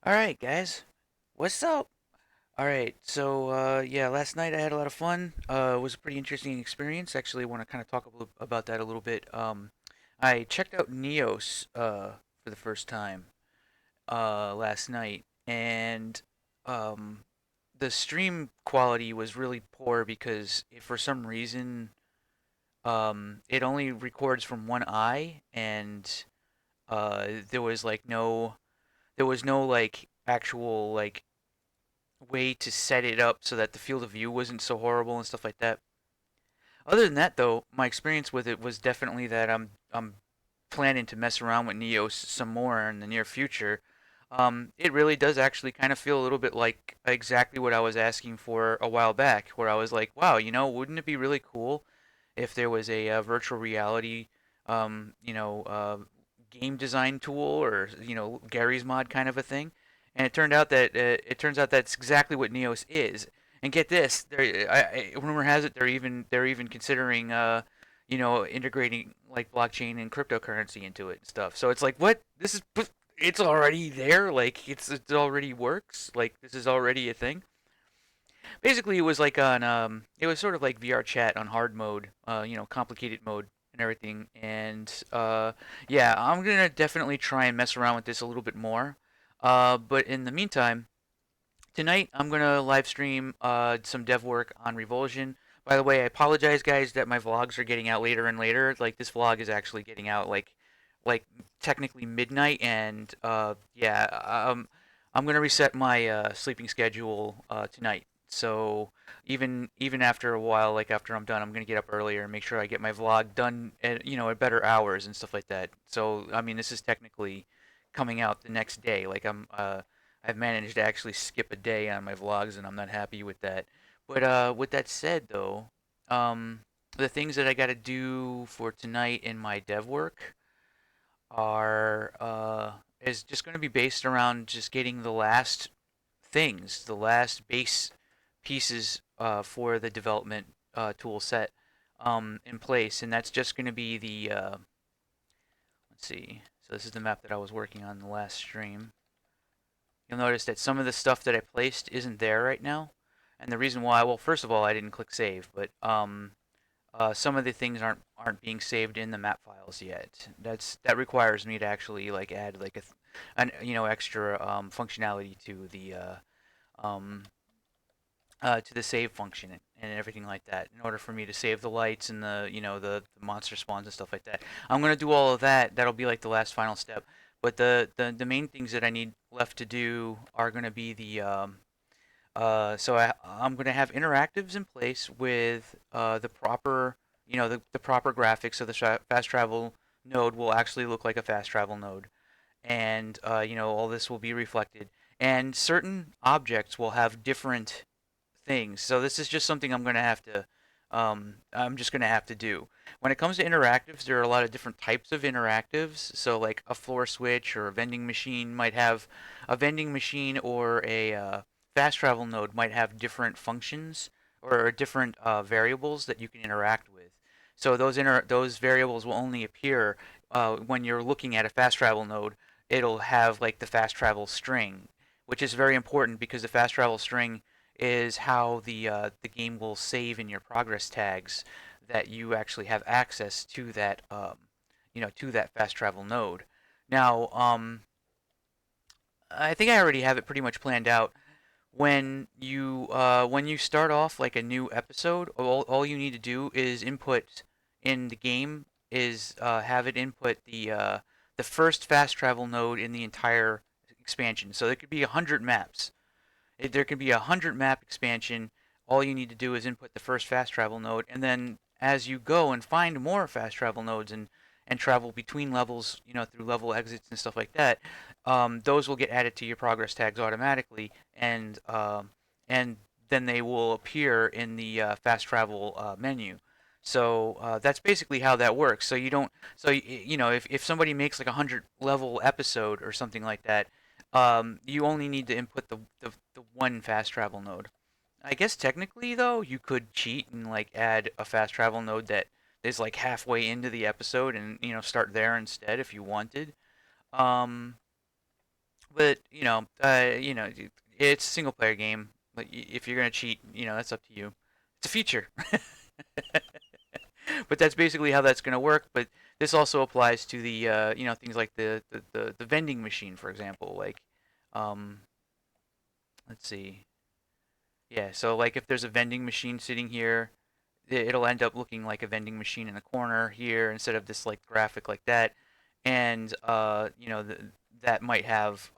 Alright, guys. What's up? Alright, so, yeah, last night I had a lot of fun. It was a pretty interesting experience. Actually, I want to kind of talk about that a little bit. I checked out Neos, for the first time, last night, and, um, the stream quality was really poor because if for some reason, it only records from one eye, and, there was no, like, actual, like, way to set it up so that the field of view wasn't so horrible and stuff like that. Other than that, though, my experience with it was definitely that I'm planning to mess around with Neos some more in the near future. It really does actually kind of feel a little bit like exactly what I was asking for a while back, where I was like, wow, wouldn't it be really cool if there was a, virtual reality, um, you know, uh, game design tool or Gary's mod kind of a thing? And it turns out that's exactly what Neos is. And get this, rumor has it they're even considering integrating like blockchain and cryptocurrency into it and stuff. So it's like, what? It's already there. Like it already works. Like this is already a thing. Basically, it was sort of like VR chat on hard mode, complicated mode and everything. And yeah, I'm gonna definitely try and mess around with this a little bit more. But in the meantime, tonight I'm gonna live stream some dev work on Revulsion. By the way, I apologize, guys, that my vlogs are getting out later and later. Like this vlog is actually getting out like technically midnight, and yeah, I'm gonna reset my sleeping schedule tonight. So even after a while, like after I'm done, I'm gonna get up earlier and make sure I get my vlog done at at better hours and stuff like that. So I mean, this is technically coming out the next day. Like I've managed to actually skip a day on my vlogs, and I'm not happy with that. But with that said, though, um, the things that I got to do for tonight in my dev work are is just going to be based around just getting the last things, the last base pieces for the development tool set in place, and that's just going to be the let's see. So this is the map that I was working on in the last stream. You'll notice that some of the stuff that I placed isn't there right now. And the reason why, well, first of all, I didn't click save, but some of the things aren't being saved in the map files yet. That requires me to actually like add like an extra functionality um, to the save function and everything like that in order for me to save the lights and the monster spawns and stuff like that. I'm gonna do all of that. That'll be like the last final step. But the main things that I need left to do are gonna be I'm gonna have interactives in place with the proper the proper graphics, so the fast travel node will actually look like a fast travel node, and all this will be reflected, and certain objects will have different things. So this is just something I'm just gonna have to do. When it comes to interactives, there are a lot of different types of interactives. So like a floor switch or a vending machine might have a vending machine or a fast travel node might have different functions or different variables that you can interact with. So those variables will only appear when you're looking at a fast travel node. It'll have like the fast travel string, which is very important because the fast travel string is how the game will save in your progress tags that you actually have access to that to that fast travel node. Now, I think I already have it pretty much planned out. When you start off like a new episode, all you need to do is input in the game is have it input the first fast travel node in the entire expansion. So there could be 100 maps. There can be 100 map expansion. All you need to do is input the first fast travel node, and then as you go and find more fast travel nodes and travel between levels, through level exits and stuff like that, those will get added to your progress tags automatically, and then they will appear in the fast travel menu. So that's basically how that works. So you don't. So if somebody makes like a 100 level episode or something like that, you only need to input the one fast travel node. I guess technically though, you could cheat and like add a fast travel node that is like halfway into the episode and start there instead if you wanted. Um, but it's a single player game. Like if you're gonna cheat, that's up to you. It's a feature, but that's basically how that's gonna work. But this also applies to the things like the vending machine, for example. Like, um, let's see, yeah. So like if there's a vending machine sitting here, it'll end up looking like a vending machine in a corner here instead of this like graphic like that, and that might have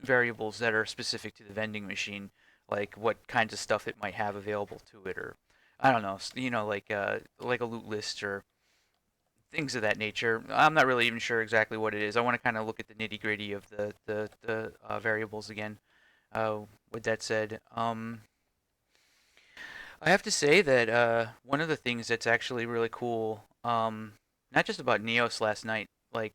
variables that are specific to the vending machine, like what kinds of stuff it might have available to it, or I don't know, like a loot list or things of that nature. I'm not really even sure exactly what it is. I want to kind of look at the nitty gritty of the variables again. With that said, I have to say that one of the things that's actually really cool, not just about Neos last night, like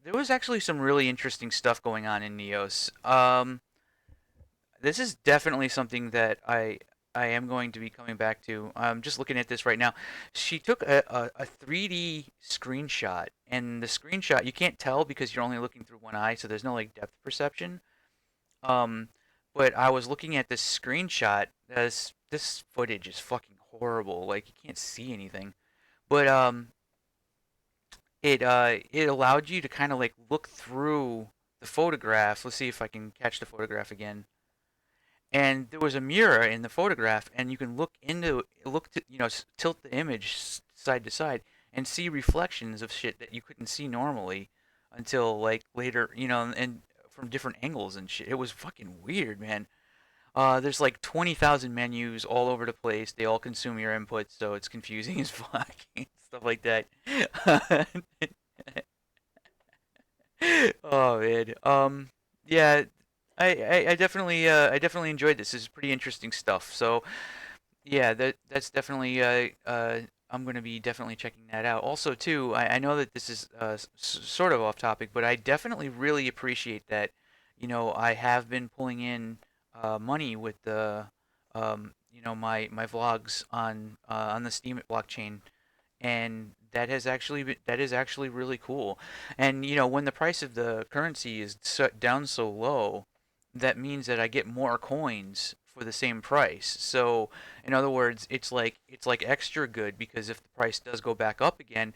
there was actually some really interesting stuff going on in Neos. This is definitely something that I am going to be coming back to. I'm just looking at this right now. She took a 3D screenshot, and the screenshot you can't tell because you're only looking through one eye, so there's no like depth perception. Um, but I was looking at this screenshot. This footage is fucking horrible. Like you can't see anything. But it allowed you to kind of like look through the photograph. Let's see if I can catch the photograph again. And there was a mirror in the photograph, and you can look to tilt the image side to side and see reflections of shit that you couldn't see normally until like later, and from different angles and shit. It was fucking weird, man. There's like 20,000 menus all over the place. They all consume your input, so it's confusing as fuck. Stuff like that. Oh man. Yeah, I definitely enjoyed this. This is pretty interesting stuff. So yeah, that's definitely I'm going to be definitely checking that out. Also, too, I know that this is sort of off topic, but I definitely really appreciate that. I have been pulling in money with the my vlogs on the Steam blockchain, and that is actually really cool. And when the price of the currency is down so low, that means that I get more coins for the same price. So in other words, it's like extra good because if the price does go back up again,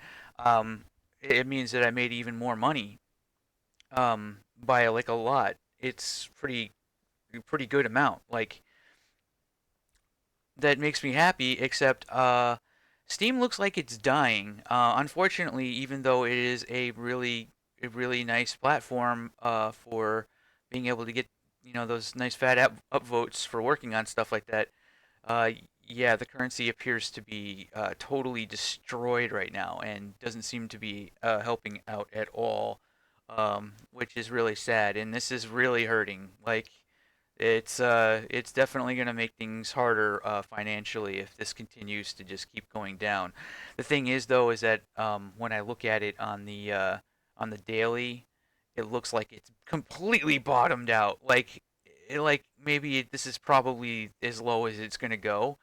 it means that I made even more money by like a lot. It's pretty good amount. Like that makes me happy, except Steam looks like it's dying. Unfortunately, even though it is a really nice platform for being able to get those nice fat upvotes for working on stuff like that, uh, yeah, the currency appears to be totally destroyed right now and doesn't seem to be helping out at all, which is really sad. And this is really hurting. Like it's definitely going to make things harder financially if this continues to just keep going down. The thing is though is that when I look at it on the daily, it looks like it's completely bottomed out. Like maybe this is probably as low as it's going to go,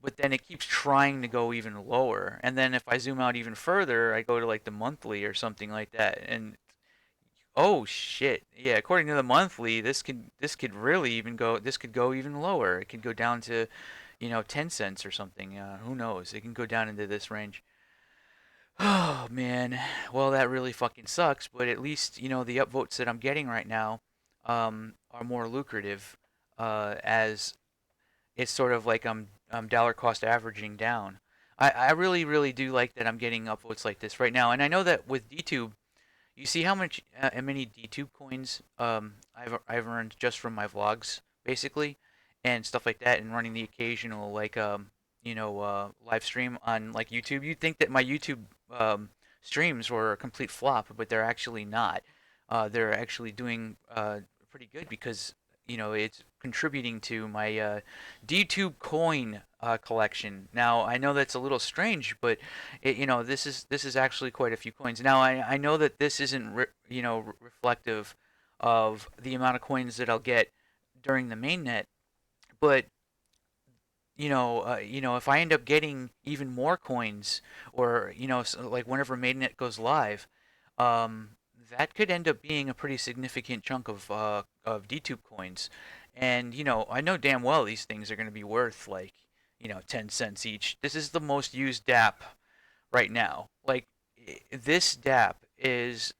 but then it keeps trying to go even lower. And then if I zoom out even further, I go to like the monthly or something like that, and oh shit. Yeah, according to the monthly, this could really even go this could go even lower. It could go down to, 10 cents or something. Who knows? It can go down into this range. Oh man. Well, that really fucking sucks, but at least, the upvotes that I'm getting right now are more lucrative as it's sort of like I'm dollar cost averaging down. I really really do like that I'm getting upvotes like this right now. And I know that with DTube you see how many DTube coins I've earned just from my vlogs, basically, and stuff like that, and running the occasional like live stream on like YouTube. You'd think that my YouTube streams were a complete flop, but they're actually not. They're actually doing pretty good because it's contributing to my DTube coin collection. Now I know that's a little strange, but this is actually quite a few coins. Now I know that this isn't reflective of the amount of coins that I'll get during the mainnet, but if I end up getting even more coins, or like whenever mainnet goes live, um, that could end up being a pretty significant chunk of DTube coins. And I know damn well these things are going to be worth like 10 cents each. This is the most used DApp right now. Like this DApp is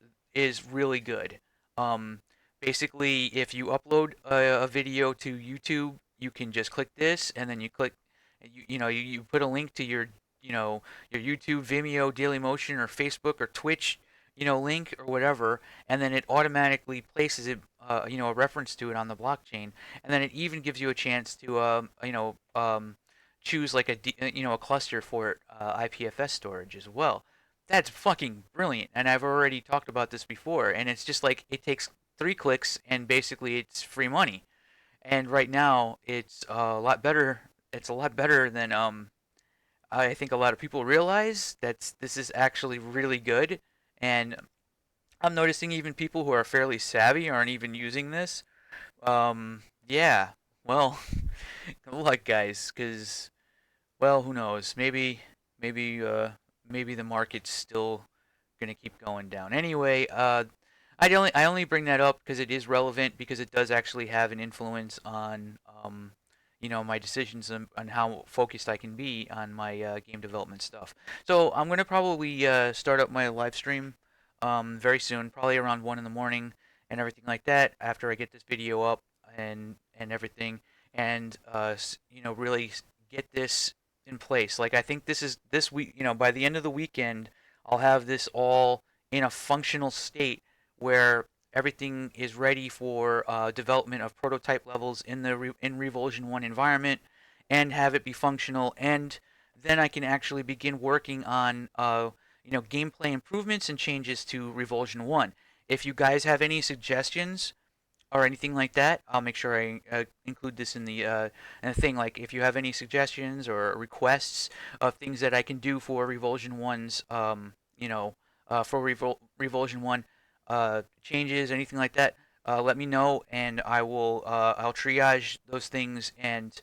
really good. Um, Basically, if you upload a video to YouTube, you can just click this, and then you click, you put a link to your YouTube, Vimeo, Dailymotion, or Facebook or Twitch, link or whatever, and then it automatically places it, a reference to it on the blockchain, and then it even gives you a chance to, choose like a cluster for IPFS storage as well. That's fucking brilliant, and I've already talked about this before. And it's just like it takes 3 clicks, and basically it's free money. And right now, it's a lot better. It's a lot better than I think a lot of people realize that this is actually really good. And I'm noticing even people who are fairly savvy aren't even using this. Yeah. Well, good luck, guys, because well, who knows? Maybe, maybe the market's still gonna keep going down. Anyway, I only bring that up because it is relevant because it does actually have an influence on my decisions on how focused I can be on my game development stuff. So I'm gonna probably start up my live stream very soon, probably around 1 in the morning and everything like that. After I get this video up and everything, and really get this in place. Like I think this week, by the end of the weekend, I'll have this all in a functional state where everything is ready for development of prototype levels in in Revulsion 1 environment, and have it be functional. And then I can actually begin working on gameplay improvements and changes to Revulsion 1. If you guys have any suggestions or anything like that, I'll make sure I include this in the thing. Like, if you have any suggestions or requests of things that I can do for Revulsion One's, for Revulsion One changes, anything like that, let me know, and I'll triage those things and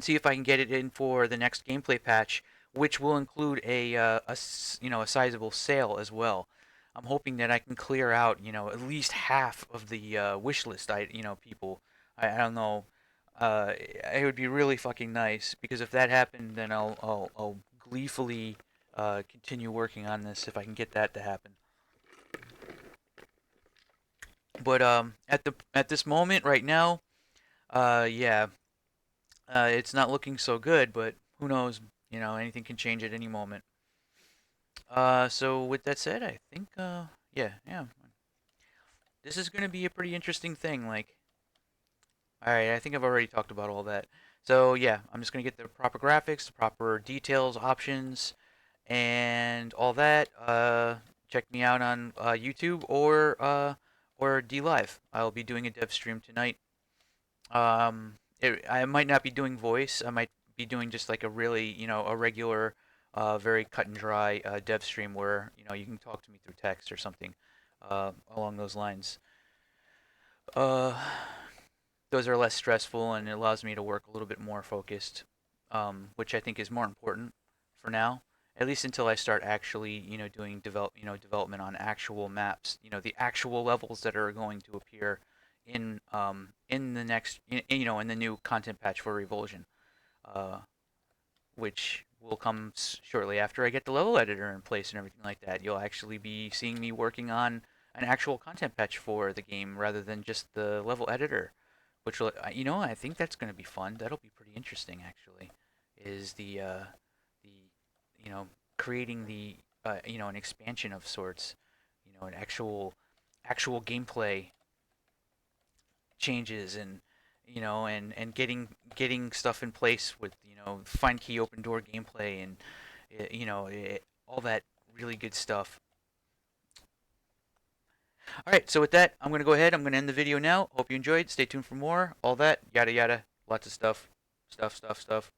see if I can get it in for the next gameplay patch, which will include a sizable sale as well. I'm hoping that I can clear out at least half of the wish list people. I don't know. It would be really fucking nice because if that happened, then I'll gleefully continue working on this if I can get that to happen. But at this moment right now, yeah, it's not looking so good, but who knows? Anything can change at any moment. So with that said, I think, yeah, yeah, this is gonna be a pretty interesting thing. Like, all right, I think I've already talked about all that. So yeah, I'm just gonna get the proper graphics, the proper details, options, and all that. Check me out on YouTube or D Live. I'll be doing a dev stream tonight. I might not be doing voice. I might be doing just like a really, a regular, very cut and dry dev stream where you can talk to me through text or something along those lines. Uh, those are less stressful and it allows me to work a little bit more focused, which I think is more important for now. At least until I start actually, doing development on actual maps, the actual levels that are going to appear in the next, in the new content patch for Revulsion, uh, which will come shortly after I get the level editor in place and everything like that. You'll actually be seeing me working on an actual content patch for the game rather than just the level editor, which will, I think that's going to be fun. That'll be pretty interesting, actually. Is the creating an expansion of sorts, an actual gameplay changes and and getting stuff in place with find key open door gameplay and all that really good stuff. All right, so with that, I'm gonna go ahead. I'm gonna end the video now. Hope you enjoyed. Stay tuned for more. All that yada yada. Lots of stuff, stuff, stuff, stuff.